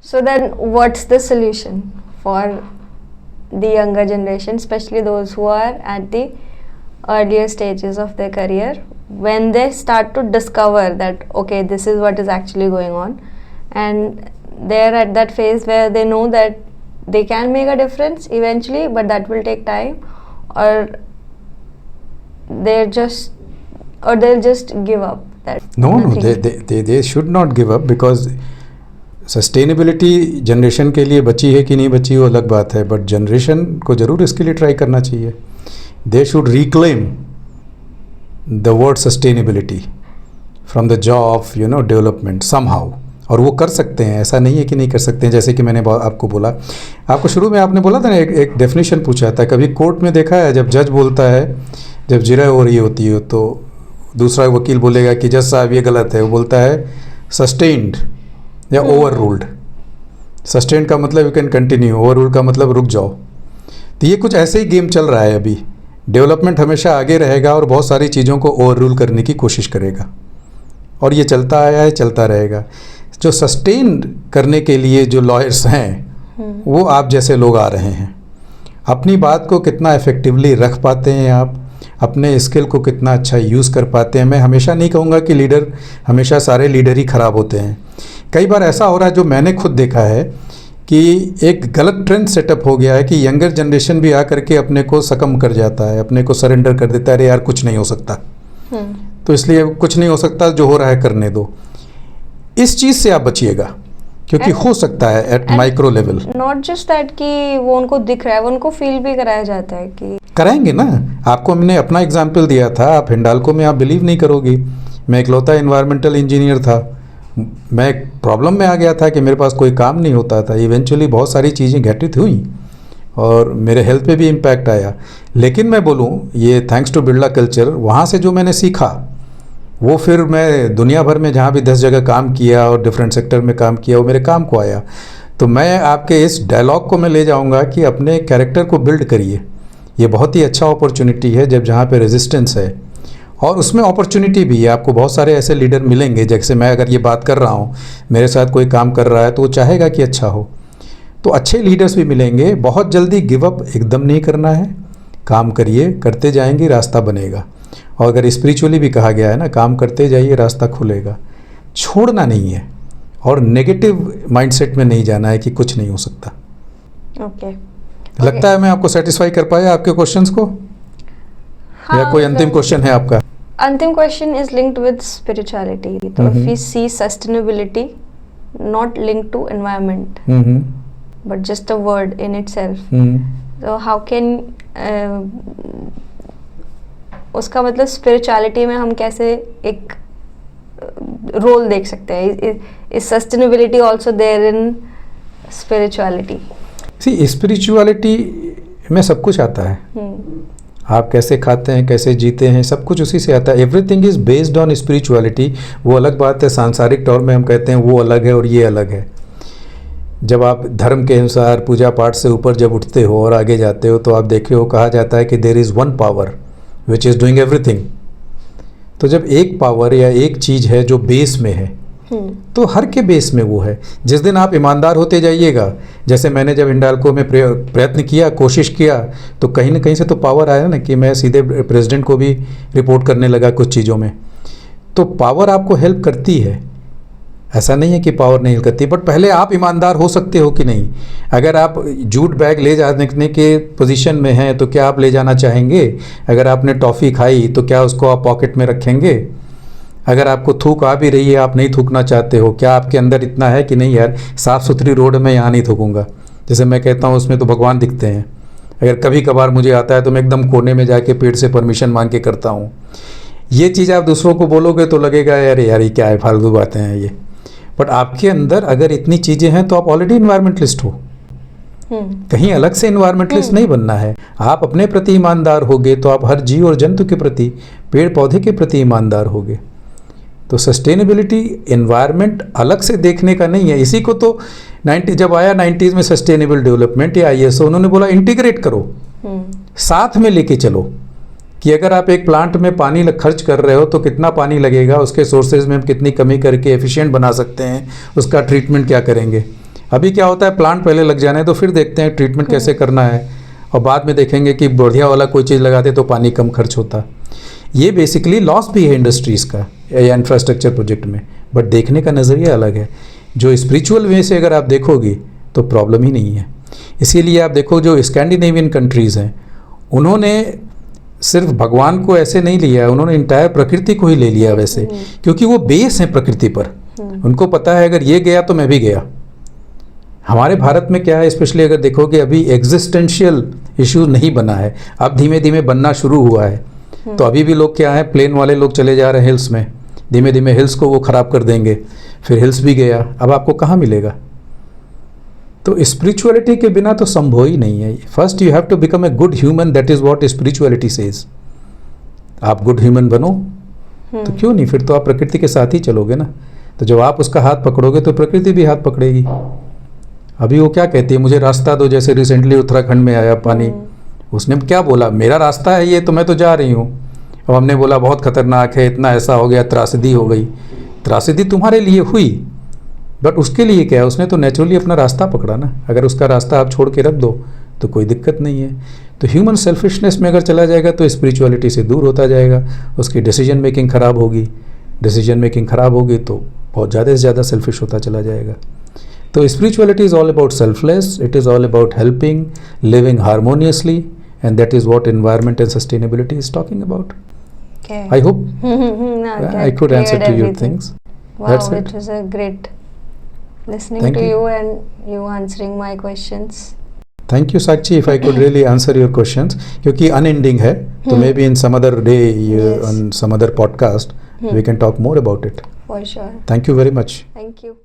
So then what's the solution for the younger generation, especially those who are at the earlier stages of their career, when they start to discover that okay, this is what is actually going on, and they're at that phase where they know that they can make a difference eventually, but that will take time, or they'll just give up that No, nothing. they should not give up, because sustainability generation के लिए बची है कि नहीं बची वो अलग बात है, बट जनरेशन को ज़रूर इसके लिए ट्राई करना चाहिए. They should reclaim the word sustainability from the jaw of development somehow. और वो कर सकते हैं, ऐसा नहीं है कि नहीं कर सकते हैं. जैसे कि मैंने आपको बोला, आपको शुरू में आपने बोला था ना, एक डेफिनेशन पूछा था. कभी कोर्ट में देखा है जब जज बोलता है, जब जिरह हो रही होती है तो दूसरा वकील बोलेगा कि जज साहब ये गलत है, वो बोलता है सस्टेन्ड या ओवर रूल्ड. सस्टेन्ड का मतलब you can continue, over ruled का मतलब रुक जाओ. तो ये कुछ ऐसे ही गेम चल रहा है अभी. डेवलपमेंट हमेशा आगे रहेगा और बहुत सारी चीज़ों को ओवर रूल करने की कोशिश करेगा, और ये चलता आया है, चलता रहेगा. जो सस्टेन करने के लिए जो लॉयर्स हैं वो आप जैसे लोग आ रहे हैं. अपनी बात को कितना इफ़ेक्टिवली रख पाते हैं आप, अपने स्किल को कितना अच्छा यूज़ कर पाते हैं. मैं हमेशा नहीं कहूँगा कि लीडर, हमेशा सारे लीडर ही ख़राब होते हैं. कई बार ऐसा हो रहा है, जो मैंने खुद देखा है, कि एक गलत ट्रेंड सेटअप हो गया है कि यंगर जनरेशन भी आकर के अपने को सकम कर जाता है, अपने को सरेंडर कर देता है. अरे यार कुछ नहीं हो सकता, तो इसलिए कुछ नहीं हो सकता, जो हो रहा है करने दो. इस चीज़ से आप बचिएगा, क्योंकि हो सकता है eight micro level. Not just that कि वो उनको दिख रहा है, वो उनको फील भी कराया जाता है कि कराएंगे ना. आपको हमने अपना एग्जाम्पल दिया था, आप हिंडाल्को में, आप बिलीव नहीं करोगी, मैं इकलौता इन्वायरमेंटल इंजीनियर था. मैं एक प्रॉब्लम में आ गया था कि मेरे पास कोई काम नहीं होता था. इवेंचुअली बहुत सारी चीज़ें घटित हुई और मेरे हेल्थ पे भी इम्पैक्ट आया. लेकिन मैं बोलूँ, ये थैंक्स टू बिरला कल्चर, वहाँ से जो मैंने सीखा वो फिर मैं दुनिया भर में जहाँ भी 10 जगह काम किया और डिफरेंट सेक्टर में काम किया, वो मेरे काम को आया. तो मैं आपके इस डायलॉग को मैं ले जाऊँगा कि अपने कैरेक्टर को बिल्ड करिए. ये बहुत ही अच्छा अपॉर्चुनिटी है जब जहाँ पे रेजिस्टेंस है, और उसमें अपॉर्चुनिटी भी है. आपको बहुत सारे ऐसे लीडर मिलेंगे, जैसे मैं अगर ये बात कर रहा हूँ, मेरे साथ कोई काम कर रहा है तो वो चाहेगा कि अच्छा हो. तो अच्छे लीडर्स भी मिलेंगे. बहुत जल्दी गिव अप एकदम नहीं करना है, काम करिए, करते जाएंगे, रास्ता बनेगा. और अगर स्पिरिचुअली भी कहा गया है ना, काम करते जाइए, रास्ता खुलेगा. छोड़ना नहीं है, और नेगेटिव माइंडसेट में नहीं जाना है कि कुछ नहीं हो सकता. ओके. लगता है मैं आपको सेटिस्फाई कर पाया आपके क्वेश्चंस को, या कोई अंतिम क्वेश्चन है आपका? अंतिम question is linked with spirituality. तो if we see sustainability not linked to environment, but just a word in itself, so how can उसका मतलब स्पिरिचुअलिटी में हम कैसे एक रोल देख सकते हैं? Is sustainability also there in spirituality? See, spirituality में सब कुछ आता है. आप कैसे खाते हैं, कैसे जीते हैं, सब कुछ उसी से आता है. Everything is based on spirituality. वो अलग बात है, सांसारिक तौर में हम कहते हैं वो अलग है और ये अलग है. जब आप धर्म के अनुसार पूजा पाठ से ऊपर जब उठते हो और आगे जाते हो, तो आप देखे हो, कहा जाता है कि there is one power which is doing everything. तो जब एक पावर या एक चीज़ है जो बेस में है, तो हर के बेस में वो है. जिस दिन आप ईमानदार होते जाइएगा, जैसे मैंने जब हिंडाल्को में प्रयत्न किया, कोशिश किया, तो कहीं ना कहीं से तो पावर आया ना, कि मैं सीधे प्रेसिडेंट को भी रिपोर्ट करने लगा कुछ चीज़ों में. तो पावर आपको हेल्प करती है, ऐसा नहीं है कि पावर नहीं हेल्प करती. बट पहले आप ईमानदार हो सकते हो कि नहीं. अगर आप जूट बैग ले जाने के पोजीशन में हैं, तो क्या आप ले जाना चाहेंगे? अगर आपने टॉफ़ी खाई तो क्या उसको आप पॉकेट में रखेंगे? अगर आपको थूक आ भी रही है, आप नहीं थूकना चाहते हो, क्या आपके अंदर इतना है कि नहीं यार, साफ़ सुथरी रोड में यहाँ नहीं थूकूंगा? जैसे मैं कहता हूँ, उसमें तो भगवान दिखते हैं. अगर कभी कभार मुझे आता है तो मैं एकदम कोने में जाके पेड़ से परमिशन मांग के करता हूँ. ये चीज़ आप दूसरों को बोलोगे तो लगेगा यार ये क्या है, फालतू बातें हैं ये. बट आपके अंदर अगर इतनी चीज़ें हैं तो आप ऑलरेडी इन्वायरमेंटलिस्ट हो. कहीं अलग से इन्वायरमेंटलिस्ट नहीं बनना है. आप अपने प्रति ईमानदार होगे तो आप हर जीव और जंतु के प्रति, पेड़ पौधे के प्रति ईमानदार होगे. तो सस्टेनेबिलिटी एनवायरनमेंट अलग से देखने का नहीं है. इसी को तो जब आया 90s में सस्टेनेबल डेवलपमेंट या ISO, उन्होंने बोला इंटीग्रेट करो, साथ में लेके चलो. कि अगर आप एक प्लांट में पानी खर्च कर रहे हो तो कितना पानी लगेगा, उसके सोर्सेज में हम कितनी कमी करके एफिशिएंट बना सकते हैं, उसका ट्रीटमेंट क्या करेंगे. अभी क्या होता है, प्लांट पहले लग जाने तो फिर देखते हैं ट्रीटमेंट कैसे करना है, और बाद में देखेंगे कि बढ़िया वाला कोई चीज़ लगाते तो पानी कम खर्च होता। ये बेसिकली लॉस भी है इंडस्ट्रीज़ का या इंफ्रास्ट्रक्चर प्रोजेक्ट में, बट देखने का नज़रिया अलग है। जो स्पिरिचुअल वे से अगर आप देखोगे तो प्रॉब्लम ही नहीं है। इसीलिए आप देखो जो स्कैंडिनेवियन कंट्रीज़ हैं, उन्होंने सिर्फ भगवान को ऐसे नहीं लिया, उन्होंने इंटायर प्रकृति को ही ले लिया वैसे, क्योंकि वो बेस है प्रकृति पर। उनको पता है अगर ये गया तो मैं भी गया। हमारे भारत में क्या है, स्पेशली अगर देखोगे अभी एग्जिस्टेंशियल इशू नहीं बना है, अब धीमे धीमे बनना शुरू हुआ है। तो अभी भी लोग क्या है, प्लेन वाले लोग चले जा रहे हैं हिल्स में, धीमे धीमे हिल्स को वो ख़राब कर देंगे, फिर हिल्स भी गया, अब आपको कहाँ मिलेगा। तो स्पिरिचुअलिटी के बिना तो संभव ही नहीं है। First you have to become a good human, that is what spirituality says. आप गुड ह्यूमन बनो तो क्यों नहीं, फिर तो आप प्रकृति के साथ ही चलोगे ना। तो जब आप उसका हाथ पकड़ोगे तो प्रकृति भी हाथ पकड़ेगी। अभी वो क्या कहती है, मुझे रास्ता दो, जैसे रिसेंटली उत्तराखंड में आया पानी, उसने क्या बोला, मेरा रास्ता है ये, तो मैं तो जा रही हूँ। अब हमने बोला बहुत खतरनाक है, इतना ऐसा हो गया, त्रासदी हो गई। त्रासदी तुम्हारे लिए हुई, बट उसके लिए क्या है, उसने तो नेचुरली अपना रास्ता पकड़ा ना। अगर उसका रास्ता आप छोड़ के रख दो तो कोई दिक्कत नहीं है। तो ह्यूमन सेल्फिशनेस में अगर चला जाएगा तो स्पिरिचुअलिटी से दूर होता जाएगा, उसकी डिसीजन मेकिंग ख़राब होगी। डिसीजन मेकिंग ख़राब होगी तो बहुत ज़्यादा से ज़्यादा सेल्फिश होता चला जाएगा। तो spirituality is all about selfless, it is all about helping, living harmoniously, and that is what environment and sustainability is talking about. I hope I could answer to your things. Wow, That's it was a great listening Thank to you. you and you answering my questions. Thank you, Sakshi. If I could really answer your questions, क्योंकि unending है, तो maybe in some other day, Yes. on some other podcast, we can talk more about it. For sure. Thank you very much. Thank you.